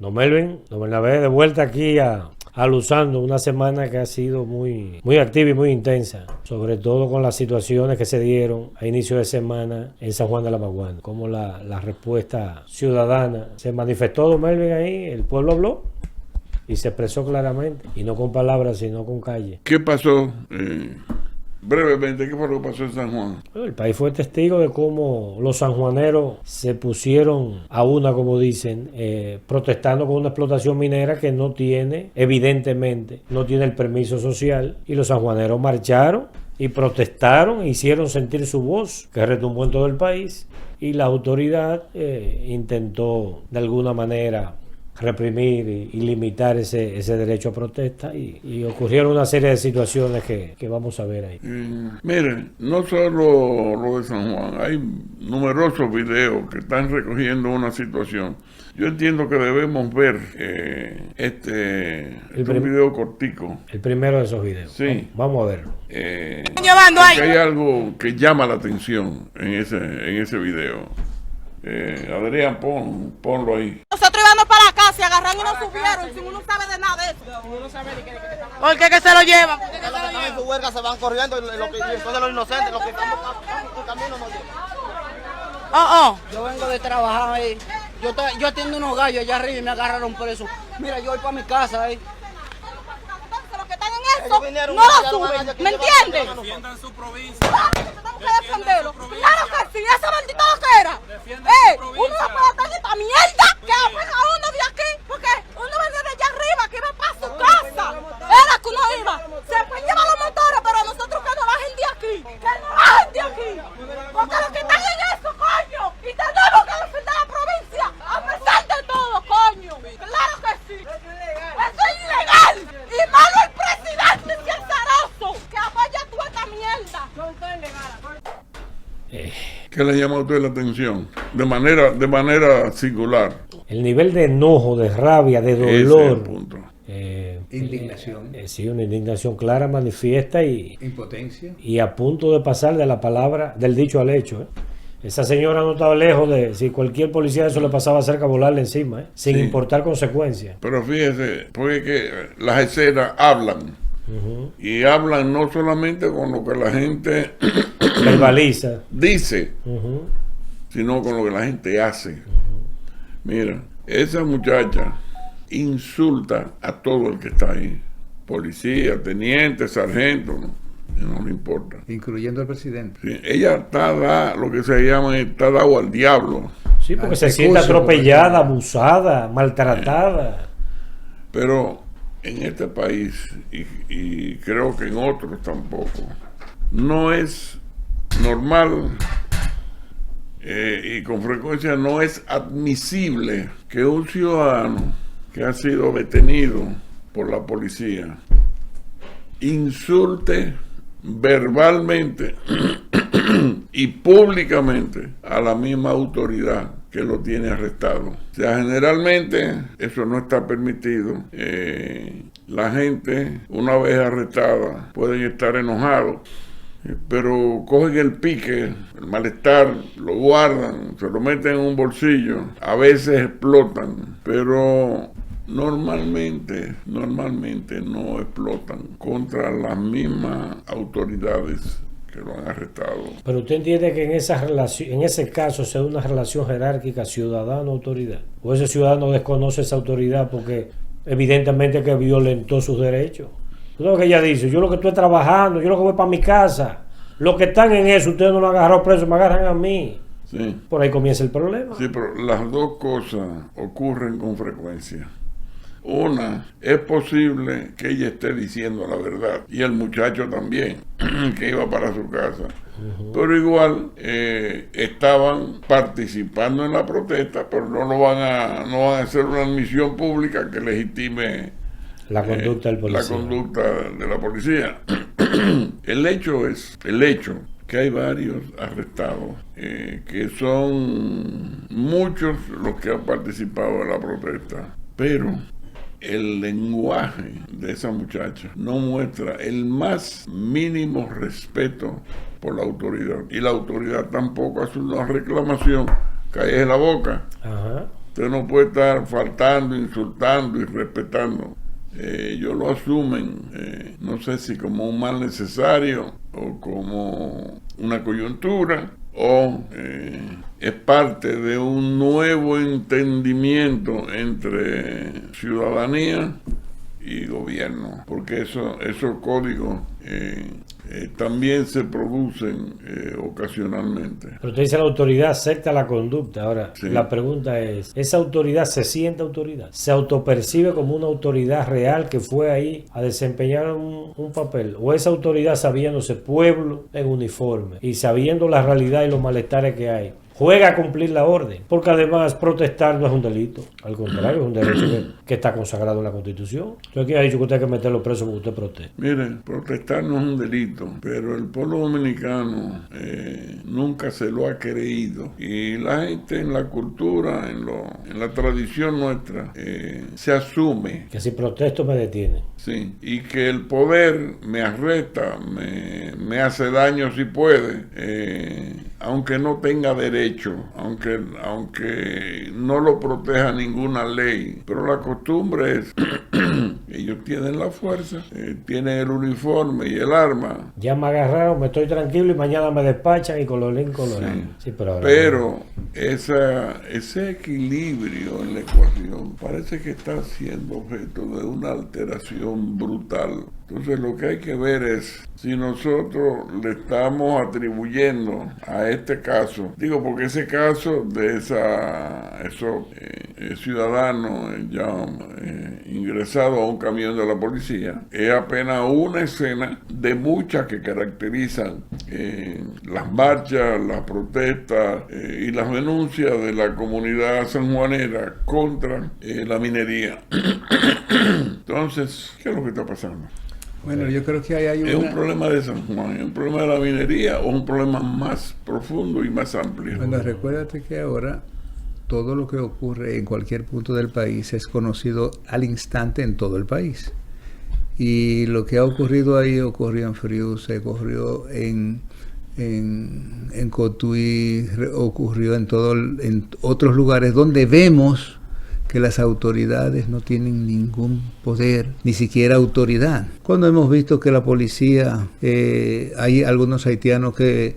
Don Melvin, don Bernabé, de vuelta aquí a Luzando, una semana que ha sido muy activa y muy intensa, sobre todo con las situaciones que se dieron a inicio de semana en San Juan de la Maguana, como la respuesta ciudadana se manifestó. Don Melvin, ahí el pueblo habló y se expresó claramente, y no con palabras sino con calle. ¿Qué pasó? Brevemente, ¿qué fue lo que pasó en San Juan? El país fue testigo de cómo los sanjuaneros se pusieron a una, como dicen, protestando con una explotación minera que no tiene, evidentemente, no tiene el permiso social, y los sanjuaneros marcharon y protestaron, hicieron sentir su voz, que retumbó en todo el país, y la autoridad intentó de alguna manera reprimir y limitar ese derecho a protesta, y ocurrieron una serie de situaciones que vamos a ver ahí. Miren, no solo lo de San Juan, hay numerosos videos que están recogiendo una situación. Yo entiendo que debemos ver un video cortico. El primero de esos videos. Sí. Vamos a verlo. Porque hay algo que llama la atención en ese video. Adrián, ponlo ahí. Nosotros íbamos para la casa y agarraron y nos subieron, si uno sabe de nada de eso. Uno sabe de qué ¿por qué que se lo llevan? Los que están en su huelga se van corriendo y entonces los inocentes, los que estamos en camino no llegan. Yo vengo de trabajar ahí. Yo atiendo unos gallos allá arriba y me agarraron preso. Mira, yo voy para mi casa ahí. Los que están en eso no lo suben, ¿me entiendes? Defiendan su provincia. Tenemos que defenderlo. Claro que sí, esa maldita loquera. Uno no puede estar en esta mierda que apaga a uno de aquí, porque uno venía de allá arriba, que iba para su casa. Era que uno iba. Se pueden llevar los motores, pero a nosotros que nos bajen de aquí. Que nos bajen de aquí. Porque los que están en eso, coño. Y tenemos que defender la provincia, a pesar de todo, coño. Claro que sí. Eso es ilegal. Y malo el presidente, si es zaroso, que apoya toda esta mierda. Son todos ilegales. ¿Qué le llama a usted la atención? De manera singular. El nivel de enojo, de rabia, de dolor. Ese es el punto. Indignación. Sí, una indignación clara, manifiesta Impotencia. y a punto de pasar de la palabra, del dicho al hecho. Esa señora no estaba lejos de, si cualquier policía de eso le pasaba cerca, volarle encima, sin Sí. importar consecuencias. Pero fíjese, porque que las escenas hablan. Y hablan no solamente con lo que la gente Verbaliza. dice, sino con lo que la gente hace. Mira, esa muchacha insulta a todo el que está ahí. Policía, teniente, sargento, no le importa. Incluyendo al presidente. Sí, ella está lo que se llama, está dado al diablo. Sí, porque se siente atropellada, abusada, maltratada. Pero en este país, y creo que en otros tampoco, no es normal y con frecuencia no es admisible que un ciudadano que ha sido detenido por la policía insulte verbalmente y públicamente a la misma autoridad que lo tiene arrestado. O sea, generalmente eso no está permitido. La gente, una vez arrestada, pueden estar enojados, pero cogen el pique, el malestar, lo guardan, se lo meten en un bolsillo, a veces explotan, pero normalmente no explotan contra las mismas autoridades que lo han arrestado. Pero usted entiende que en ese caso se da una relación jerárquica ciudadano-autoridad, o ese ciudadano desconoce esa autoridad porque evidentemente que violentó sus derechos. Lo que ella dice, yo lo que estoy trabajando, yo lo que voy para mi casa, los que están en eso, ustedes no lo agarraron preso, me agarran a mí. Sí. Por ahí comienza el problema. Sí, pero las dos cosas ocurren con frecuencia. Una, es posible que ella esté diciendo la verdad, y el muchacho también, que iba para su casa. Pero igual estaban participando en la protesta, pero no van a hacer una admisión pública que legitime la conducta del policía. La conducta de la policía. El hecho que hay varios arrestados, que son muchos los que han participado en la protesta, pero el lenguaje de esa muchacha no muestra el más mínimo respeto por la autoridad, y la autoridad tampoco hace una reclamación, cae en la boca. Ajá. Usted no puede estar faltando, insultando y respetando. Ellos lo asumen, no sé si como un mal necesario o como una coyuntura, o es parte de un nuevo entendimiento entre ciudadanía y gobierno, porque esos códigos también se producen ocasionalmente. Pero usted dice la autoridad acepta la conducta. Ahora, Sí. la pregunta es, ¿esa autoridad se siente autoridad? ¿Se autopercibe como una autoridad real que fue ahí a desempeñar un papel? ¿O esa autoridad, sabiéndose pueblo en uniforme y sabiendo la realidad y los malestares que hay, juega a cumplir la orden? Porque además protestar no es un delito, al contrario, es un derecho que está consagrado en la Constitución. Entonces, ¿quién ha dicho que usted hay que meterlo preso porque usted protesta? Mire, protestar no es un delito, pero el pueblo dominicano nunca se lo ha creído. Y la gente en la cultura, en la tradición nuestra, se asume. Que si protesto me detienen. Sí, y que el poder me arresta, me hace daño si puede, aunque no tenga derecho, aunque no lo proteja ninguna ley. Pero la costumbre es, ellos tienen la fuerza, tienen el uniforme y el arma. Ya me agarraron, me estoy tranquilo y mañana me despachan y colorín colorado. Sí, Pero ese equilibrio en la ecuación parece que está siendo objeto de una alteración brutal. Entonces lo que hay que ver es si nosotros le estamos atribuyendo a este caso, digo porque ese caso de esos ciudadanos ya ingresados a un camión de la policía es apenas una escena de muchas que caracterizan las marchas, las protestas y las denuncias de la comunidad sanjuanera contra la minería. Entonces, ¿qué es lo que está pasando? Bueno, yo creo que hay ¿Es un problema de San Juan, es un problema de la minería o un problema más profundo y más amplio? Bueno, recuérdate que ahora todo lo que ocurre en cualquier punto del país es conocido al instante en todo el país. Y lo que ha ocurrido ahí ocurrió en Frius, ocurrió en Cotuí, ocurrió en otros lugares donde vemos que las autoridades no tienen ningún poder, ni siquiera autoridad. Cuando hemos visto que la policía, hay algunos haitianos que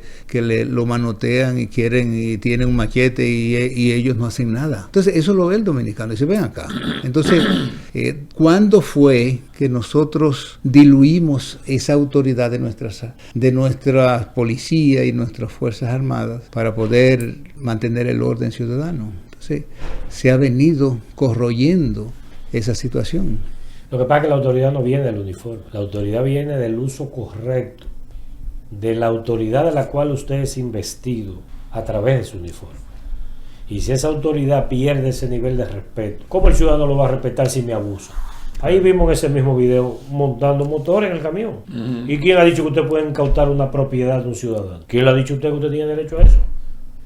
lo manotean y tienen un machete y ellos no hacen nada. Entonces eso lo ve el dominicano y dice, ven acá. Entonces, ¿cuándo fue que nosotros diluimos esa autoridad de nuestra policía y nuestras fuerzas armadas para poder mantener el orden ciudadano? Se ha venido corroyendo esa situación. Lo que pasa es que la autoridad no viene del uniforme, la autoridad viene del uso correcto de la autoridad de la cual usted es investido a través de su uniforme. Y si esa autoridad pierde ese nivel de respeto, ¿cómo el ciudadano lo va a respetar si me abusa? Ahí vimos en ese mismo video montando motores en el camión. ¿Y quién ha dicho que usted puede incautar una propiedad de un ciudadano? ¿Quién le ha dicho a usted que usted tiene derecho a eso?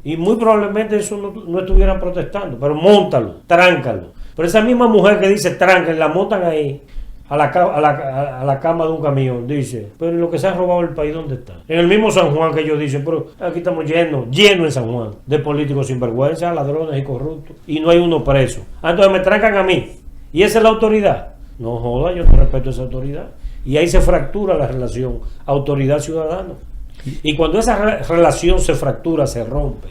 Y muy probablemente eso no estuvieran protestando, pero móntalo, tráncalo. Pero esa misma mujer que dice trancan, la montan ahí a la cama de un camión, dice, pero lo que se ha robado el país, ¿dónde está? En el mismo San Juan que ellos dicen, pero aquí estamos llenos en San Juan de políticos sinvergüenza, ladrones y corruptos, y no hay uno preso. Entonces me trancan a mí, y esa es la autoridad. No joda, yo no respeto esa autoridad. Y ahí se fractura la relación autoridad-ciudadano. Y cuando esa relación se fractura, se rompe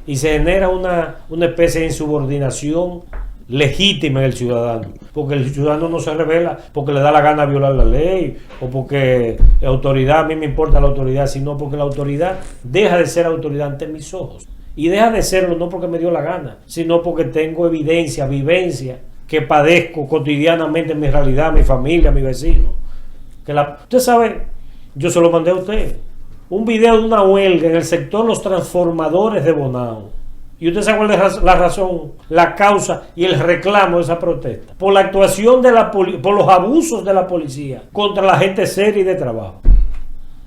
y se genera una especie de insubordinación legítima en el ciudadano, porque el ciudadano no se revela porque le da la gana violar la ley o porque la autoridad, a mí me importa la autoridad, sino porque la autoridad deja de ser autoridad ante mis ojos, y deja de serlo no porque me dio la gana, sino porque tengo evidencia, vivencia que padezco cotidianamente en mi realidad, mi familia, mi vecino. Usted sabe, yo se lo mandé a usted, un video de una huelga en el sector Los Transformadores de Bonao. Y usted sabe cuál es la razón, la causa y el reclamo de esa protesta. Por la actuación de por los abusos de la policía contra la gente seria y de trabajo.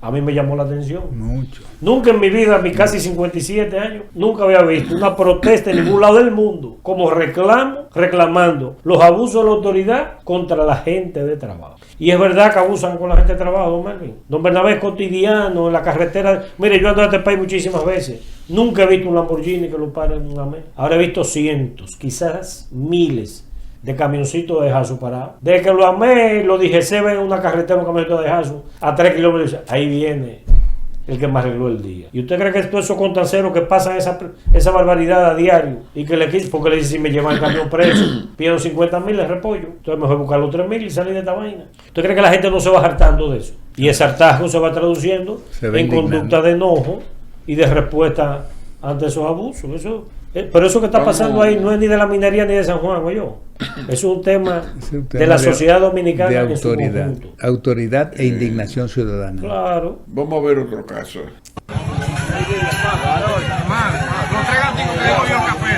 A mí me llamó la atención. Mucho. Nunca en mi vida, en mis casi 57 años, nunca había visto una protesta en ningún lado del mundo como reclamando los abusos de la autoridad contra la gente de trabajo. Y es verdad que abusan con la gente de trabajo, don Melvin. Don Bernabé, es cotidiano, en la carretera. Mire, yo ando a este país muchísimas veces. Nunca he visto un Lamborghini que lo pare en un AME. Ahora he visto cientos, quizás miles de camioncitos de Jasu parados. Desde que lo amé, lo dije, se ve en una carretera, un camioncito de Jasu, a 3 kilómetros, ahí viene el que me arregló el día. ¿Y usted cree que todos esos contanceros que pasan esa barbaridad a diario y que le quiten, porque le dicen si me llevan el camión preso, pierdo 50,000, le repollo? Entonces mejor buscar los 3,000 y salir de esta vaina. ¿Usted cree que la gente no se va hartando de eso? Y ese hartazgo se va traduciendo en conducta de enojo y de respuesta ante esos abusos. Pero eso que está pasando ahí no es ni de la minería ni de San Juan, oye. Es un tema de la sociedad dominicana de en su autoridad, conjunto. Autoridad e indignación ciudadana. Claro. Vamos a ver otro caso. Los 3 gaticos que dijo Dios Café.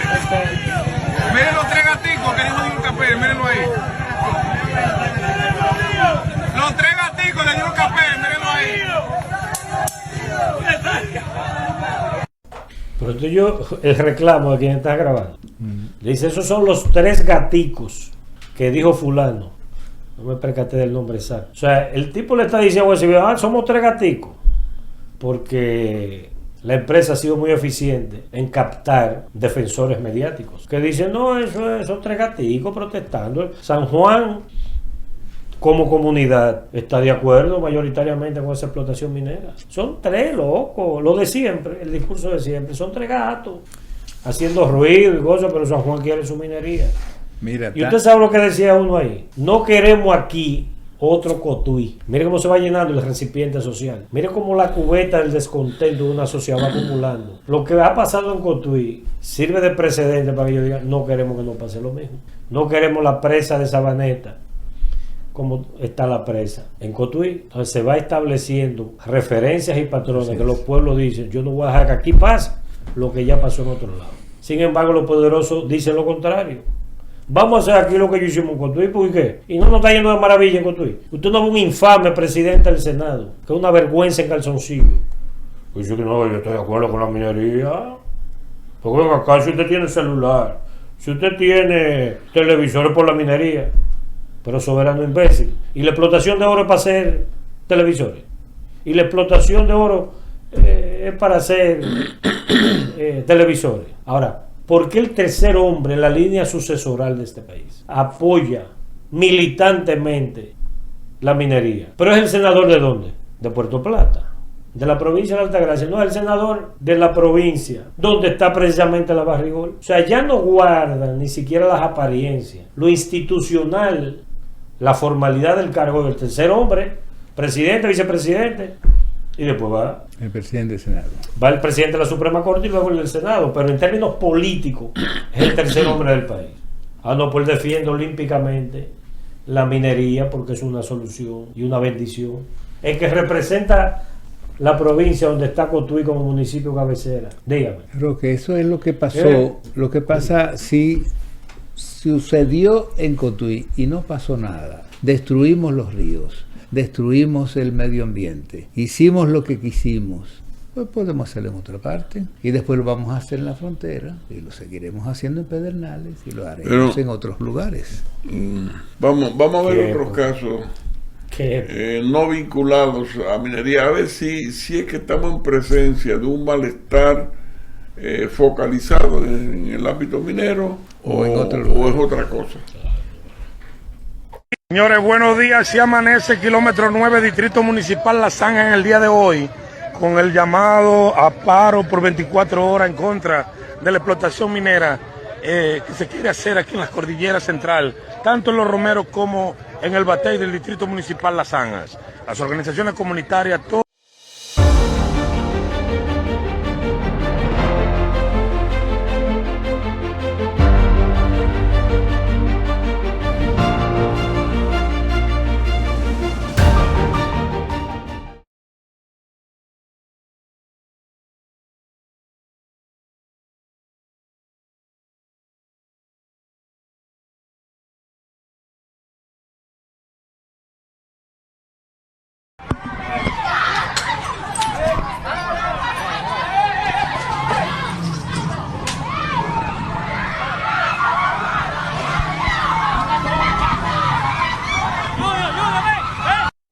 Miren los 3 gaticos que dijo Dios Café, mírenlo ahí. Los 3 gaticos le dio Café, mírenlo ahí. Pero entonces el reclamo de quien está grabando, le dice, esos son los 3 gaticos que dijo fulano. No me percaté del nombre exacto. O sea, el tipo le está diciendo, somos 3 gaticos. Porque la empresa ha sido muy eficiente en captar defensores mediáticos. Que dicen, no, son 3 gaticos protestando. San Juan, como comunidad, está de acuerdo mayoritariamente con esa explotación minera. Son 3 locos, lo de siempre, el discurso de siempre. Son 3 gatos haciendo ruido y cosas, pero San Juan quiere su minería. Mira, y usted sabe lo que decía uno ahí. No queremos aquí otro Cotuí. Mire cómo se va llenando el recipiente social. Mire cómo la cubeta del descontento de una sociedad va acumulando. Lo que ha pasado en Cotuí sirve de precedente para que yo diga, no queremos que nos pase lo mismo. No queremos la presa de Sabaneta como está la presa en Cotuí. Entonces se va estableciendo referencias y patrones que los pueblos dicen, yo no voy a dejar que aquí pase lo que ya pasó en otro lado. Sin embargo, los poderosos dicen lo contrario. Vamos a hacer aquí lo que yo hicimos en Cotuí, ¿por qué? Y no nos está yendo de maravilla en Cotuí. Usted no ve un infame presidente del Senado, que es una vergüenza en calzoncillo. Dice que no, yo estoy de acuerdo con la minería. Porque acá si usted tiene celular, si usted tiene televisores por la minería, pero soberano imbécil. Y la explotación de oro es para hacer televisores. Y la explotación de oro es para hacer televisores. Ahora, ¿por qué el tercer hombre en la línea sucesoral de este país apoya militantemente la minería? Pero es el senador ¿de dónde? De Puerto Plata, de la provincia de Altagracia. No, es el senador de la provincia donde está precisamente la Barrigol. O sea, ya no guardan ni siquiera las apariencias, lo institucional, la formalidad del cargo del tercer hombre, presidente, vicepresidente, y después va el presidente del Senado. Va el presidente de la Suprema Corte y luego el del Senado, pero en términos políticos es el tercer hombre del país. No, pues defiende olímpicamente la minería porque es una solución y una bendición. El que representa la provincia donde está Cotuí como municipio cabecera. Dígame. Creo que eso es lo que pasó. Lo que pasa si sucedió en Cotuí y no pasó nada. Destruimos los ríos, destruimos el medio ambiente, hicimos lo que quisimos. Pues podemos hacerlo en otra parte y después lo vamos a hacer en la frontera y lo seguiremos haciendo en Pedernales y lo haremos en otros lugares. Vamos a ver otros casos no vinculados a minería, a ver si es que estamos en presencia de un malestar focalizado en el ámbito minero o es otra cosa. Señores, buenos días. Si amanece kilómetro 9, Distrito Municipal La Zanja en el día de hoy, con el llamado a paro por 24 horas en contra de la explotación minera que se quiere hacer aquí en las cordilleras central, tanto en Los Romeros como en el Batey del Distrito Municipal Las Zanjas. Las organizaciones comunitarias,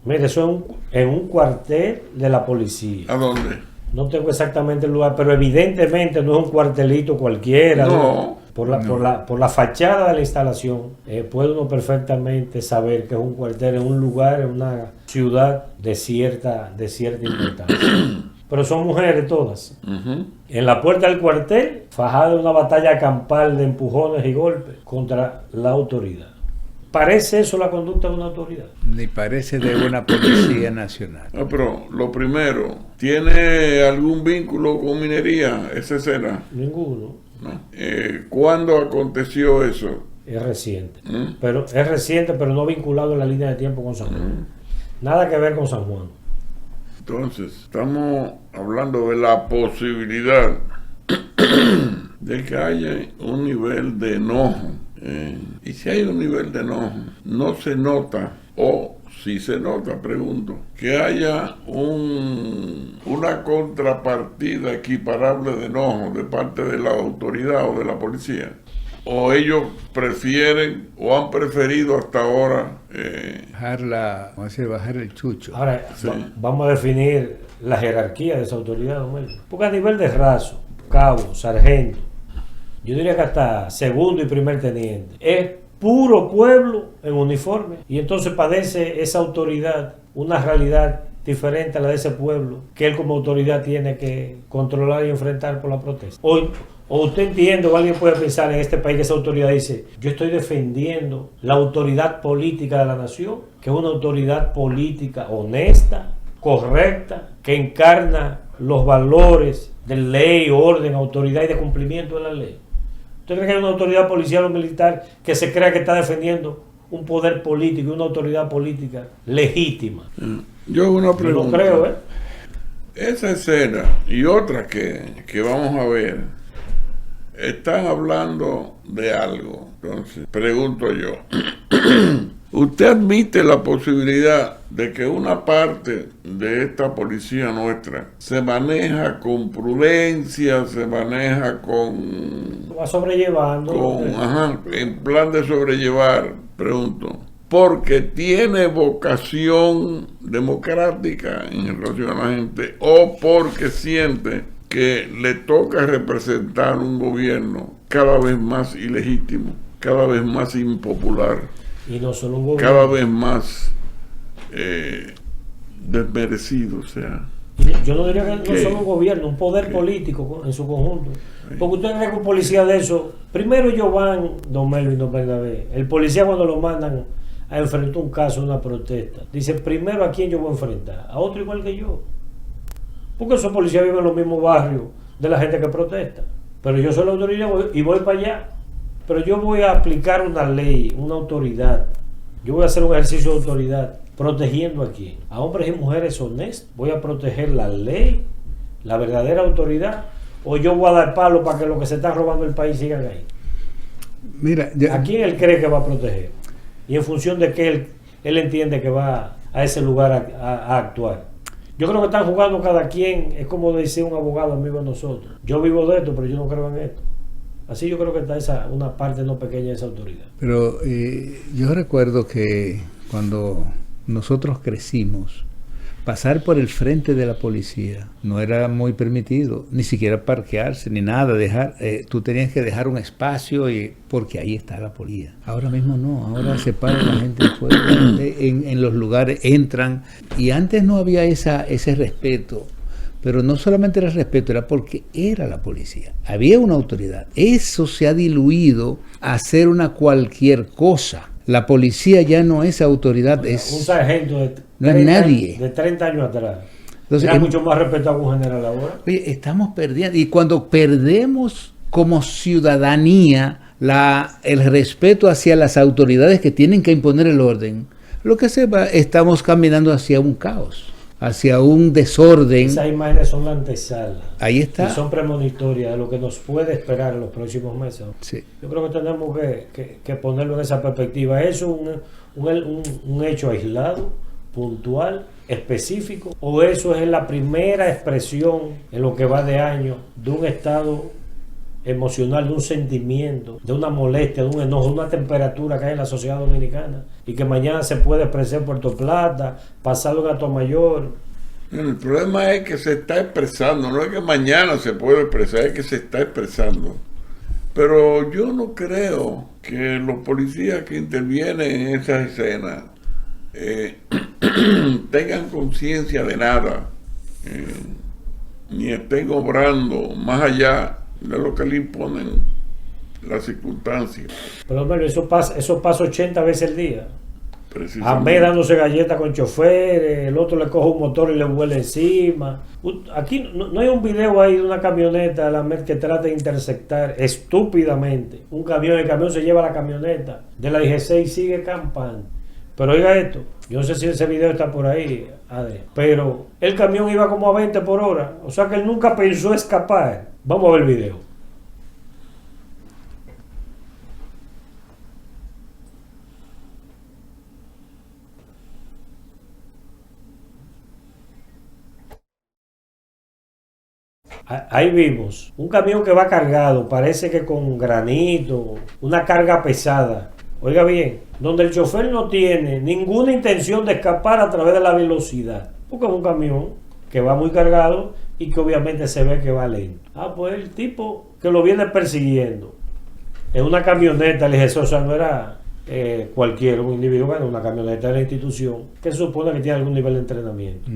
Mire, eso es en un cuartel de la policía. ¿A dónde? No tengo exactamente el lugar, pero evidentemente no es un cuartelito cualquiera. No. Por la fachada de la instalación, puede uno perfectamente saber que es un cuartel en un lugar, en una ciudad de cierta importancia. Pero son mujeres todas. Uh-huh. En la puerta del cuartel, fajada en una batalla campal de empujones y golpes contra la autoridad. ¿Parece eso la conducta de una autoridad? Ni parece de una policía nacional. No, pero lo primero, ¿tiene algún vínculo con minería esa escena? Ninguno. ¿No? ¿Cuándo aconteció eso? Es reciente. Pero es reciente, pero no vinculado en la línea de tiempo con San Juan. Nada que ver con San Juan. Entonces, estamos hablando de la posibilidad de que haya un nivel de enojo. Y si hay un nivel de enojo, no se nota, o si se nota, pregunto, que haya una contrapartida equiparable de enojo de parte de la autoridad o de la policía. O ellos prefieren o han preferido hasta ahora bajar el chucho. Ahora, sí. Vamos a definir la jerarquía de esa autoridad, ¿no? Porque a nivel de raso, cabo, sargento, yo diría que hasta segundo y primer teniente, es puro pueblo en uniforme, y entonces padece esa autoridad una realidad diferente a la de ese pueblo, que él como autoridad tiene que controlar y enfrentar por la protesta. O usted entiende, o alguien puede pensar en este país que esa autoridad dice, yo estoy defendiendo la autoridad política de la nación, que es una autoridad política honesta, correcta, que encarna los valores de ley, orden, autoridad y de cumplimiento de la ley. ¿Usted cree que hay una autoridad policial o militar que se crea que está defendiendo un poder político y una autoridad política legítima? Yo una pregunta. Yo no creo, Esa escena y otra que vamos a ver, están hablando de algo. Entonces, pregunto yo, ¿usted admite la posibilidad de que una parte de esta policía nuestra se maneja con prudencia, se maneja va sobrellevando? En plan de sobrellevar, pregunto, porque tiene vocación democrática en relación a la gente o porque siente que le toca representar un gobierno cada vez más ilegítimo, cada vez más impopular, y no solo un gobierno, cada vez más desmerecido, o sea. Yo no diría que no solo un gobierno, un poder político en su conjunto. Porque usted cree que un policía de eso, primero ellos van, don Melvin, don Bernabé, el policía cuando lo mandan a enfrentar un caso, una protesta, dice primero a quién yo voy a enfrentar, a otro igual que yo. Porque esos policías viven en los mismos barrios de la gente que protesta. Pero yo soy la autoridad y voy para allá. Pero yo voy a aplicar una ley, una autoridad. Yo voy a hacer un ejercicio de autoridad. ¿Protegiendo a quién? A hombres y mujeres honestos. Voy a proteger la ley, la verdadera autoridad. O yo voy a dar palo para que los que se están robando el país sigan ahí. Mira, ¿a quién él cree que va a proteger? Y en función de que él entiende que va a ese lugar a actuar. Yo creo que están jugando cada quien, es como decía un abogado amigo de nosotros. Yo vivo de esto, pero yo no creo en esto. Así yo creo que está una parte no pequeña de esa autoridad. Pero yo recuerdo que cuando nosotros crecimos, pasar por el frente de la policía no era muy permitido, ni siquiera parquearse, ni nada, tú tenías que dejar un espacio porque ahí está la policía. Ahora mismo no, ahora se para la gente afuera, en los lugares, entran, y antes no había ese respeto, pero no solamente era el respeto, era porque era la policía, había una autoridad. Eso se ha diluido a ser una cualquier cosa. La policía ya no es autoridad, es un sargento no es nadie. De 30 años atrás. Entonces, era mucho más respetado que un general ahora. Oye, estamos perdiendo. Y cuando perdemos como ciudadanía el respeto hacia las autoridades que tienen que imponer el orden, lo que se va, estamos caminando hacia un caos, hacia un desorden. Esas imágenes son la antesala. Ahí está. Y son premonitorias de lo que nos puede esperar en los próximos meses. Sí. Yo creo que tenemos que ponerlo en esa perspectiva. ¿Es un hecho aislado, puntual, específico? ¿O eso es la primera expresión en lo que va de año de un estado emocional, de un sentimiento, de una molestia, de un enojo, de una temperatura que hay en la sociedad dominicana y que mañana se puede expresar en Puerto Plata, pasado en Atomayor. El problema es que se está expresando, no es que mañana se puede expresar, es que se está expresando. Pero yo no creo que los policías que intervienen en esas escenas tengan conciencia de nada, ni estén obrando más allá de lo que le imponen las circunstancias. Pero bueno, eso pasa 80 veces al día. A mí Precisamente. dándose galletas con choferes, el otro le coge un motor y le vuela encima. Aquí no hay un video ahí de una camioneta que trata de intersectar estúpidamente un camión. El camión se lleva la camioneta de la IGC y sigue campando. Pero oiga esto, yo no sé si ese video está por ahí, Adri, pero el camión iba como a 20 por hora. O sea que él nunca pensó escapar. Vamos a ver el video. Ahí vimos un camión que va cargado, parece que con granito, una carga pesada. Oiga bien, donde el chofer no tiene ninguna intención de escapar a través de la velocidad, porque es un camión que va muy cargado y que obviamente se ve que va lento. Pues el tipo que lo viene persiguiendo es una camioneta, le dije, o sea, no era cualquiera, un individuo, bueno, una camioneta de la institución que se supone que tiene algún nivel de entrenamiento.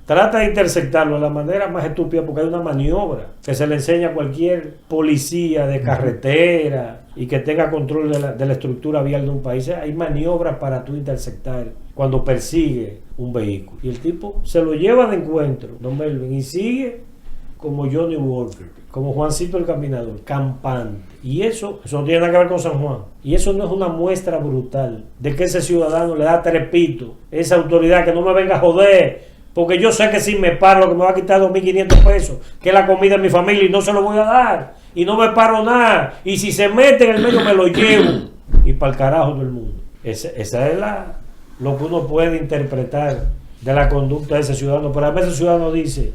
Trata de interceptarlo de la manera más estúpida porque hay una maniobra que se le enseña a cualquier policía de carretera y que tenga control de la estructura vial de un país. Hay maniobras para tú interceptar cuando persigue un vehículo. Y el tipo se lo lleva de encuentro, don Melvin, y sigue como Johnny Walker, como Juancito el Caminador, campante. Y eso no tiene nada que ver con San Juan. Y eso no es una muestra brutal de que ese ciudadano le da trepito, esa autoridad, que no me venga a joder. Porque yo sé que si me paro lo que me va a quitar 2.500 pesos, que es la comida de mi familia, y no se lo voy a dar. Y no me paro nada. Y si se mete en el medio me lo llevo. Y para el carajo todo el mundo. Esa es lo que uno puede interpretar de la conducta de ese ciudadano. Pero a veces el ciudadano dice,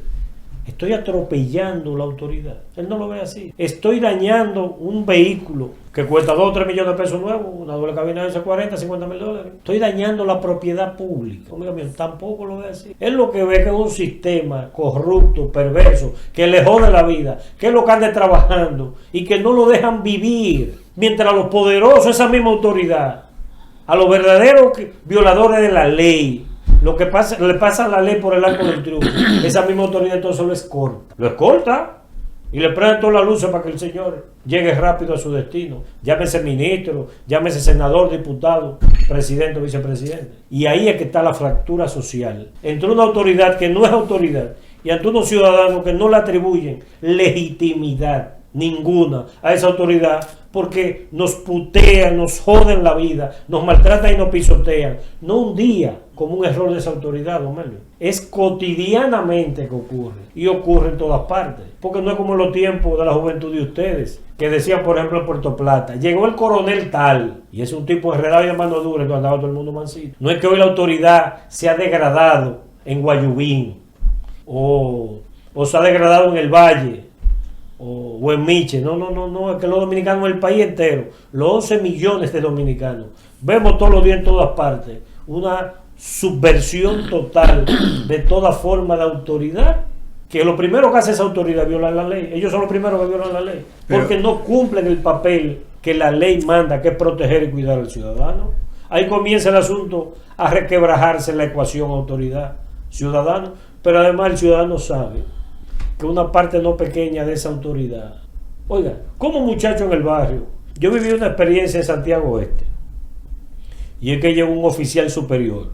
estoy atropellando la autoridad. Él no lo ve así. Estoy dañando un vehículo que cuesta 2 o 3 millones de pesos nuevos, una doble cabina de 40, 50 mil dólares. Estoy dañando la propiedad pública. Amigo mío, tampoco lo ve así. Él lo que ve que es un sistema corrupto, perverso, que le jode la vida, que es lo que anda trabajando y que no lo dejan vivir. Mientras los poderosos, esa misma autoridad, a los verdaderos violadores de la ley, lo que pasa, le pasa la ley por el arco del triunfo, esa misma autoridad entonces lo escolta. Lo escolta y le prende todas las luces para que el señor llegue rápido a su destino. Llámese ministro, llámese senador, diputado, presidente o vicepresidente. Y ahí es que está la fractura social entre una autoridad que no es autoridad y ante unos ciudadanos que no le atribuyen legitimidad ninguna a esa autoridad, porque nos putean, nos joden la vida, nos maltratan y nos pisotean. No un día como un error de esa autoridad, don Melvin. Es cotidianamente que ocurre, y ocurre en todas partes, porque no es como en los tiempos de la juventud de ustedes, que decían, por ejemplo, en Puerto Plata, llegó el coronel tal, y es un tipo enredado y de mano dura, que andaba todo el mundo mansito. No es que hoy la autoridad se ha degradado en Guayubín, o se ha degradado en el Valle, o en Miche. No, es que los dominicanos, el país entero, los 11 millones de dominicanos, vemos todos los días en todas partes una subversión total de toda forma de autoridad, que lo primero que hace esa autoridad es violar la ley. Ellos son los primeros que violan la ley, porque no cumplen el papel que la ley manda, que es proteger y cuidar al ciudadano. Ahí comienza el asunto a requebrajarse la ecuación autoridad-ciudadano, pero además el ciudadano sabe que una parte no pequeña de esa autoridad. Oiga, como muchacho en el barrio, yo viví una experiencia en Santiago Oeste, y es que llegó un oficial superior,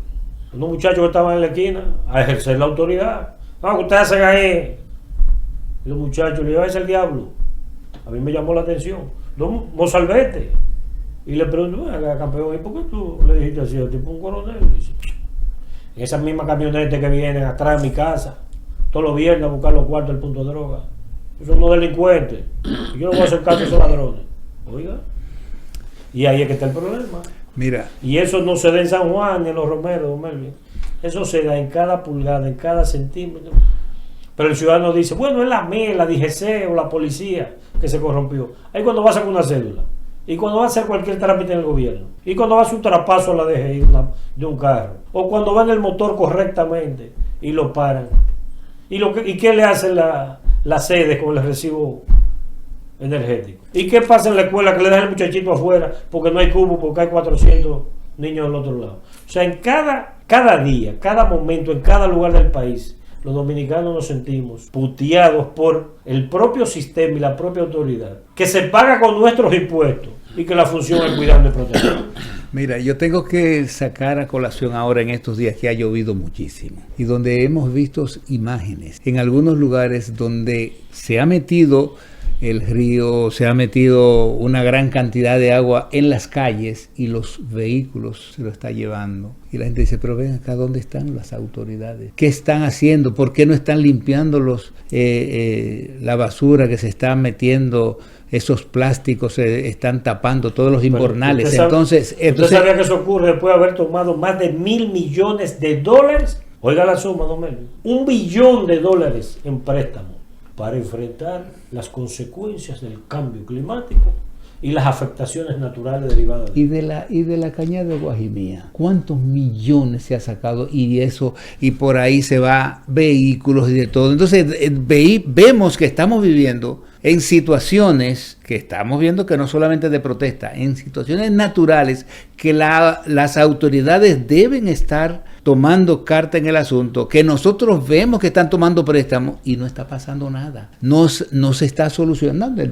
unos muchachos que estaban en la esquina a ejercer la autoridad. No, que ustedes hacen ahí. Y los muchachos le dijeron, es el diablo. A mí me llamó la atención. No, Mozalbete. Y le pregunto, campeón, ¿y por qué tú le dijiste así al tipo un coronel? Dice, en esas mismas camionetas que vienen atrás de mi casa todos los viernes a buscar los cuartos del punto de droga. Son unos delincuentes. Y yo no voy a hacer caso a esos ladrones. Oiga. Y ahí es que está el problema. Mira. Y eso no se da en San Juan ni en Los Romeros, don Melvin. Eso se da en cada pulgada, en cada centímetro. Pero el ciudadano dice, bueno, es la ME, la DGC o la policía que se corrompió. Ahí cuando va a sacar una cédula. Y cuando va a hacer cualquier trámite en el gobierno. Y cuando va a hacer un traspaso a la DGI de un carro. O cuando va en el motor correctamente y lo paran. ¿Y qué le hacen las sedes con el recibo energético? ¿Y qué pasa en la escuela que le dan el muchachito afuera porque no hay cubo, porque hay 400 niños del otro lado? O sea, en cada día, cada momento, en cada lugar del país, los dominicanos nos sentimos puteados por el propio sistema y la propia autoridad, que se paga con nuestros impuestos y que la función es cuidar y proteger. Mira, yo tengo que sacar a colación ahora en estos días que ha llovido muchísimo y donde hemos visto imágenes en algunos lugares donde se ha metido el río, se ha metido una gran cantidad de agua en las calles y los vehículos se lo está llevando. Y la gente dice, pero ven acá, ¿dónde están las autoridades? ¿Qué están haciendo? ¿Por qué no están limpiando la basura que se está metiendo? Esos plásticos se están tapando todos los invernales. ¿Usted sabía que eso ocurre después de haber tomado más de $1.000 millones? Oiga la suma, don Melvin. $1 billón en préstamos para enfrentar las consecuencias del cambio climático y las afectaciones naturales derivadas y de la cañada de Guajimía. ¿Cuántos millones se ha sacado? Y por ahí se va vehículos y de todo. Entonces vemos que estamos viviendo en situaciones que estamos viendo que no solamente de protesta, en situaciones naturales que las autoridades deben estar tomando carta en el asunto, que nosotros vemos que están tomando préstamos y no está pasando nada. No se está solucionando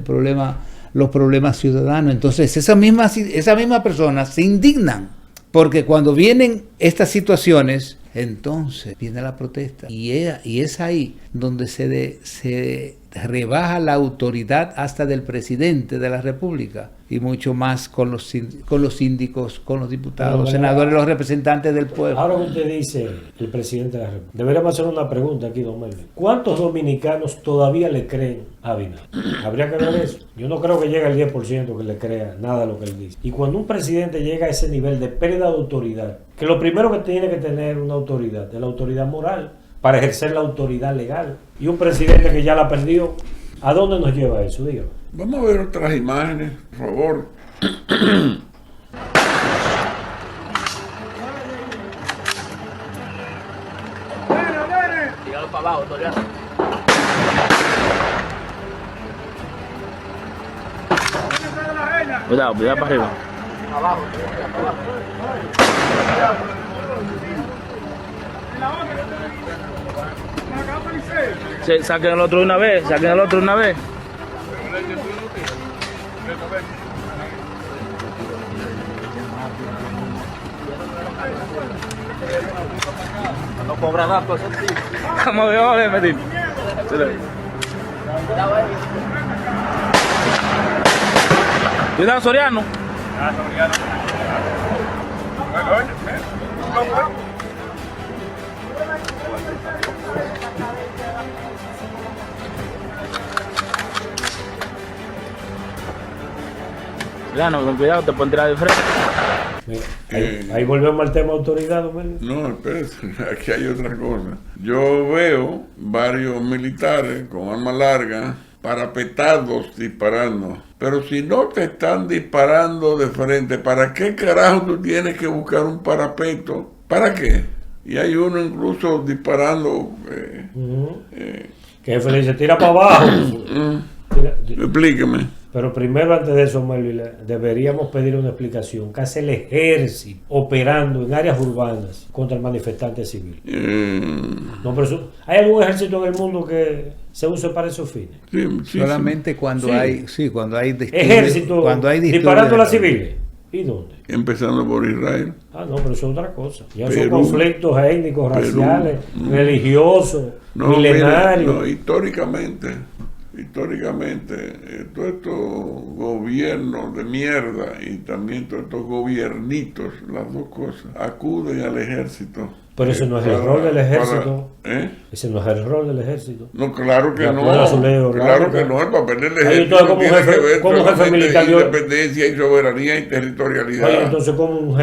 los problemas ciudadanos. Entonces esa misma persona se indignan porque cuando vienen estas situaciones, entonces viene la protesta y es ahí donde se rebaja la autoridad hasta del presidente de la República y mucho más con los síndicos, con los diputados, los senadores, los representantes del pueblo. Ahora que usted dice el presidente de la República, deberíamos hacer una pregunta aquí, don Melvin. ¿Cuántos dominicanos todavía le creen a Abinader? Habría que ver eso. Yo no creo que llegue al 10% que le crea nada de lo que él dice. Y cuando un presidente llega a ese nivel de pérdida de autoridad, que lo primero que tiene que tener una autoridad es la autoridad moral para ejercer la autoridad legal. Y un presidente que ya la perdió, ¿a dónde nos lleva eso? Dígame. Vamos a ver otras imágenes, por favor. Tíralo para abajo, Toriano. Cuidado, cuidado para arriba. Abajo, saquen el otro una vez, No cobra nada, pues. Vamos a ver, Medina. Cuidado, Soriano. Soriano, con cuidado, te pueden tirar de frente. Ahí volvemos al tema autoridad, ¿no? No, espérate, aquí hay otra cosa. Yo veo varios militares con armas largas, parapetados, disparando. Pero si no te están disparando de frente, ¿para qué carajo tú tienes que buscar un parapeto? ¿Para qué? Y hay uno incluso disparando. Que se le dice, tira para abajo. Explíqueme. Pero primero, antes de eso, Melvin, deberíamos pedir una explicación. ¿Qué hace el ejército operando en áreas urbanas contra el manifestante civil? No, pero ¿hay algún ejército en el mundo que se use para esos fines? Sí, solamente cuando hay ejército disparando a las civiles. ¿Y dónde? Empezando por Israel. No, pero eso es otra cosa. Ya son conflictos étnicos, raciales, religiosos, milenarios. No, históricamente, todos estos gobiernos de mierda y también todos estos gobiernitos, las dos cosas, acuden al ejército. Pero ese no es el rol del ejército. Ese no es el rol del ejército. No, claro que no. Claro que no. El papel del ejército como jefe militar, independencia y soberanía y territorialidad. Oye, entonces, ¿cómo un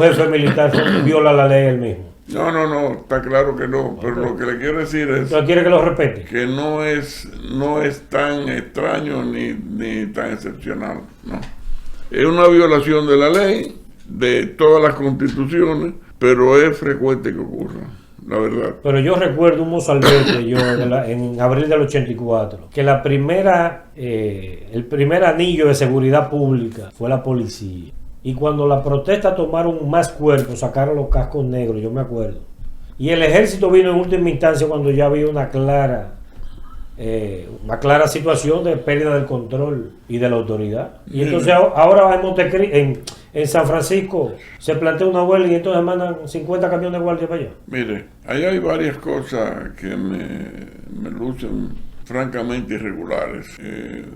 jefe militar viola la ley él mismo? No, está claro que no, pero lo que le quiero decir es ¿Usted quiere que lo respete? que no es tan extraño ni tan excepcional, no. Es una violación de la ley, de todas las constituciones, pero es frecuente que ocurra, la verdad. Pero yo recuerdo un mozalbete en abril del 84, que el primer anillo de seguridad pública fue la policía. Y cuando la protesta tomaron más cuerpos, sacaron los cascos negros, yo me acuerdo. Y el ejército vino en última instancia cuando ya había una clara situación de pérdida del control y de la autoridad. Y entonces ahora en San Francisco se plantea una huelga y entonces mandan 50 camiones de guardia para allá. Mire, ahí hay varias cosas que me lucen francamente irregulares.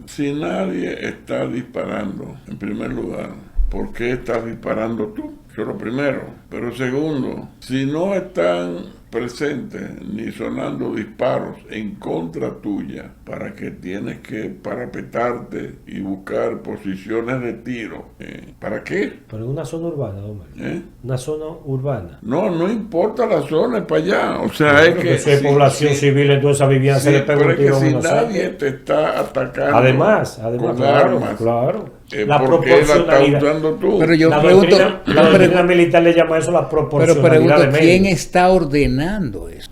Si nadie está disparando, en primer lugar, ¿por qué estás disparando tú? Eso es lo primero. Pero segundo, si no están presentes ni sonando disparos en contra tuya, ¿para qué tienes que parapetarte y buscar posiciones de tiro? ¿Para qué? Pero en una zona urbana, hombre. Una zona urbana. No importa la zona, es para allá. O sea, es que si hay población civil en toda esa vivienda, se le pega un tiro. Si nadie te está atacando además con claro, armas, claro. La proporcionalidad. La estás usando tú. Pero yo la pregunto, doctrina militar le llama eso la proporcionalidad. Pero pregunto, de medios. ¿quién está ordenando eso?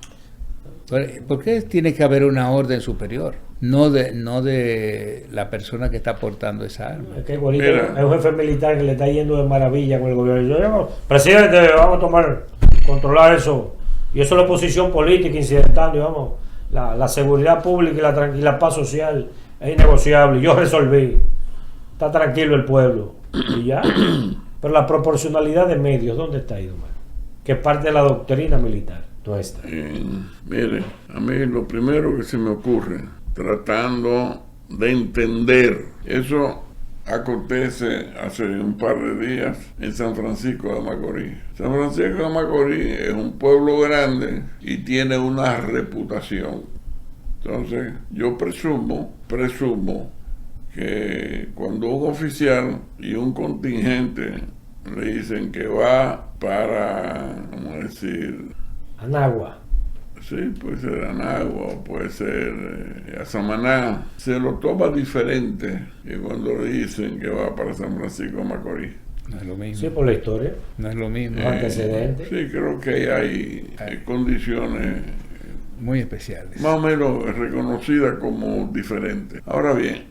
¿Por qué tiene que haber una orden superior? No de la persona que está portando esa arma. Es que igualito es un jefe militar que le está yendo de maravilla con el gobierno. Yo digo, presidente, vamos a controlar eso. Y eso es la oposición política incidental, digamos. La seguridad pública y la paz social es innegociable. Yo resolví. Está tranquilo el pueblo. Y ya. Pero la proporcionalidad de medios, ¿dónde está ahí, Omar? Que es parte de la doctrina militar nuestra. Mire, a mí lo primero que se me ocurre, tratando de entender, eso acontece hace un par de días en San Francisco de Macorís. San Francisco de Macorís es un pueblo grande y tiene una reputación. Entonces, yo presumo que cuando un oficial y un contingente le dicen que va para, vamos a decir, Anagua. Sí, puede ser Anagua, puede ser a Samaná, se lo toma diferente que cuando le dicen que va para San Francisco de Macorís. No es lo mismo. Sí, por la historia. No es lo mismo. Los antecedentes. Sí, creo que hay condiciones muy especiales, más o menos reconocidas como diferentes. Ahora bien,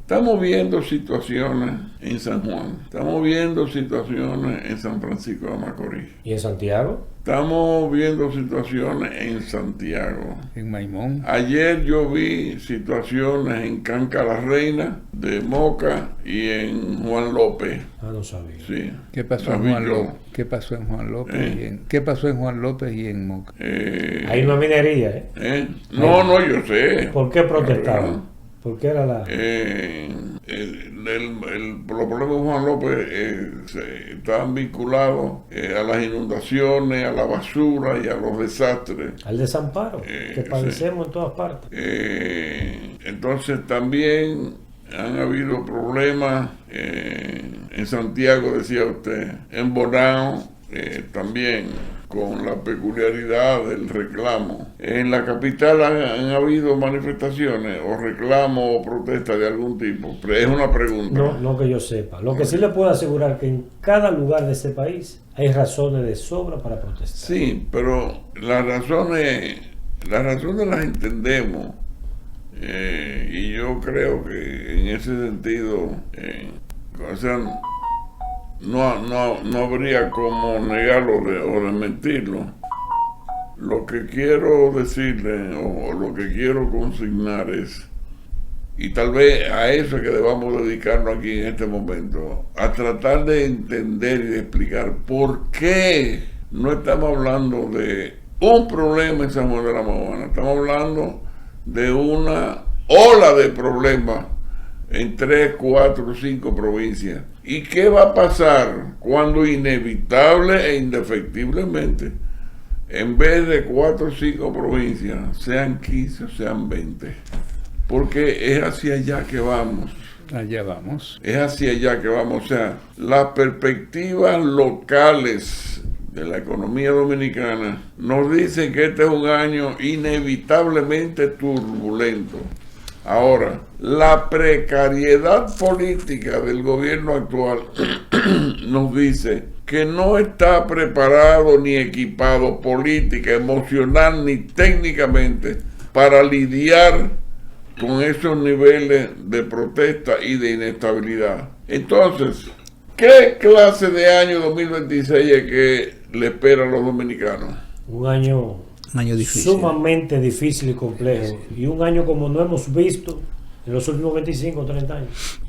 estamos viendo situaciones en San Juan, estamos viendo situaciones en San Francisco de Macorís. ¿Y en Santiago? Estamos viendo situaciones en Santiago. en Maimón. Ayer yo vi situaciones en Canca la Reina, de Moca y en Juan López. No sabía. Sí. ¿Qué pasó en Juan López? ¿Qué pasó en Juan López? ¿Qué pasó en Juan López y en Moca? Hay una minería, No, yo sé. ¿Por qué protestaban? ¿Por qué era la...? Los problemas de Juan López estaban vinculados a las inundaciones, a la basura y a los desastres. Al desamparo, que padecemos en todas partes. Entonces también han habido problemas en Santiago, decía usted, en Bonao también, con la peculiaridad del reclamo. En la capital han habido manifestaciones o reclamos o protestas de algún tipo. Es una pregunta. No que yo sepa. Lo que sí le puedo asegurar que en cada lugar de este país hay razones de sobra para protestar. Sí, pero las razones las entendemos. Y yo creo que en ese sentido, o sea, no habría como negarlo o desmentirlo. Lo que quiero decirle o lo que quiero consignar es, y tal vez a eso es que debamos dedicarnos aquí en este momento, a tratar de entender y de explicar por qué no estamos hablando de un problema en San Juan de la Maguana, estamos hablando de una ola de problemas en 3, 4, 5 provincias. ¿Y qué va a pasar cuando inevitable e indefectiblemente, en vez de 4 o 5 provincias, sean 15 o sean 20? Porque es hacia allá que vamos. Allá vamos. Es hacia allá que vamos. O sea, las perspectivas locales de la economía dominicana nos dicen que este es un año inevitablemente turbulento. Ahora, la precariedad política del gobierno actual nos dice que no está preparado ni equipado política, emocional ni técnicamente para lidiar con esos niveles de protesta y de inestabilidad. Entonces, ¿qué clase de año 2026 es que le espera a los dominicanos? Un año difícil, sumamente difícil y complejo, y un año como no hemos visto en los últimos 25 o 30 años.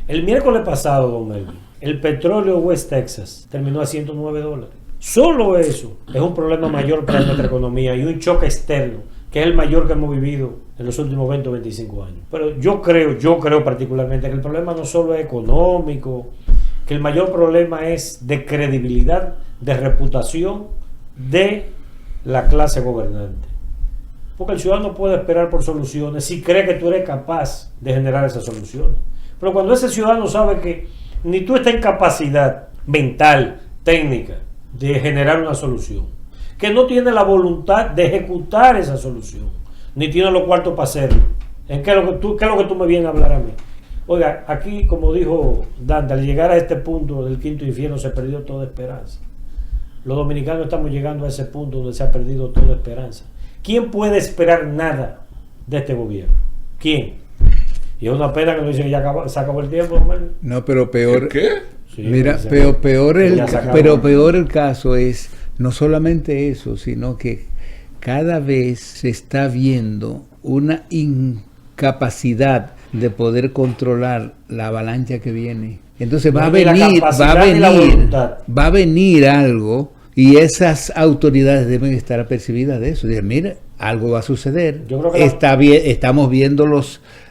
El miércoles pasado, don Melvin, el petróleo West Texas terminó a $109. Solo eso es un problema mayor para nuestra economía y un choque externo que es el mayor que hemos vivido en los últimos 20 o 25 años. Pero yo creo particularmente que el problema no solo es económico, que el mayor problema es de credibilidad, de reputación de la clase gobernante. Porque el ciudadano puede esperar por soluciones si cree que tú eres capaz de generar esas soluciones. Pero cuando ese ciudadano sabe que ni tú estás en capacidad mental, técnica, de generar una solución, que no tiene la voluntad de ejecutar esa solución, ni tiene los cuartos para hacerlo, ¿en qué es lo que tú me vienes a hablar a mí? Oiga, aquí, como dijo Dante, al llegar a este punto del quinto infierno se perdió toda esperanza. Los dominicanos estamos llegando a ese punto donde se ha perdido toda esperanza. ¿Quién puede esperar nada de este gobierno? ¿Quién? Y es una pena que nos dicen que ya se acabó el tiempo, hermano. No, pero peor. ¿Qué? Sí, mira, peor el caso es no solamente eso, sino que cada vez se está viendo una incapacidad de poder controlar la avalancha que viene. Entonces va a venir algo, y esas autoridades deben estar apercibidas de eso. Dicen, mire, algo va a suceder. Yo creo que estamos viendo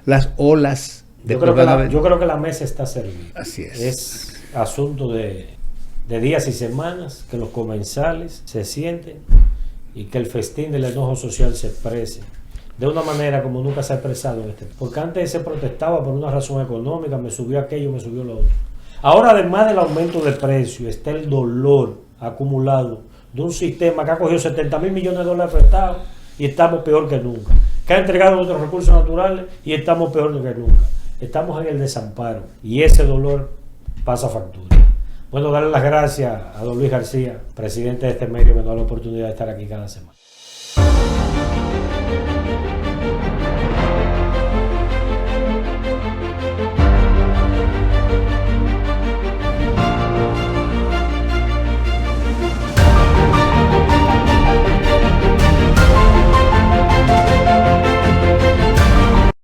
las olas. Yo creo que la mesa está servida. Así es. Es asunto de días y semanas que los comensales se sienten y que el festín del enojo social se exprese de una manera como nunca se ha expresado en este. Porque antes se protestaba por una razón económica, me subió aquello, me subió lo otro. Ahora, además del aumento de precio, está el dolor acumulado de un sistema que ha cogido $70,000 millones prestados y estamos peor que nunca, que ha entregado nuestros recursos naturales y estamos peor que nunca. Estamos en el desamparo y ese dolor pasa factura. Bueno, darle las gracias a don Luis García, presidente de este medio, que nos da la oportunidad de estar aquí cada semana.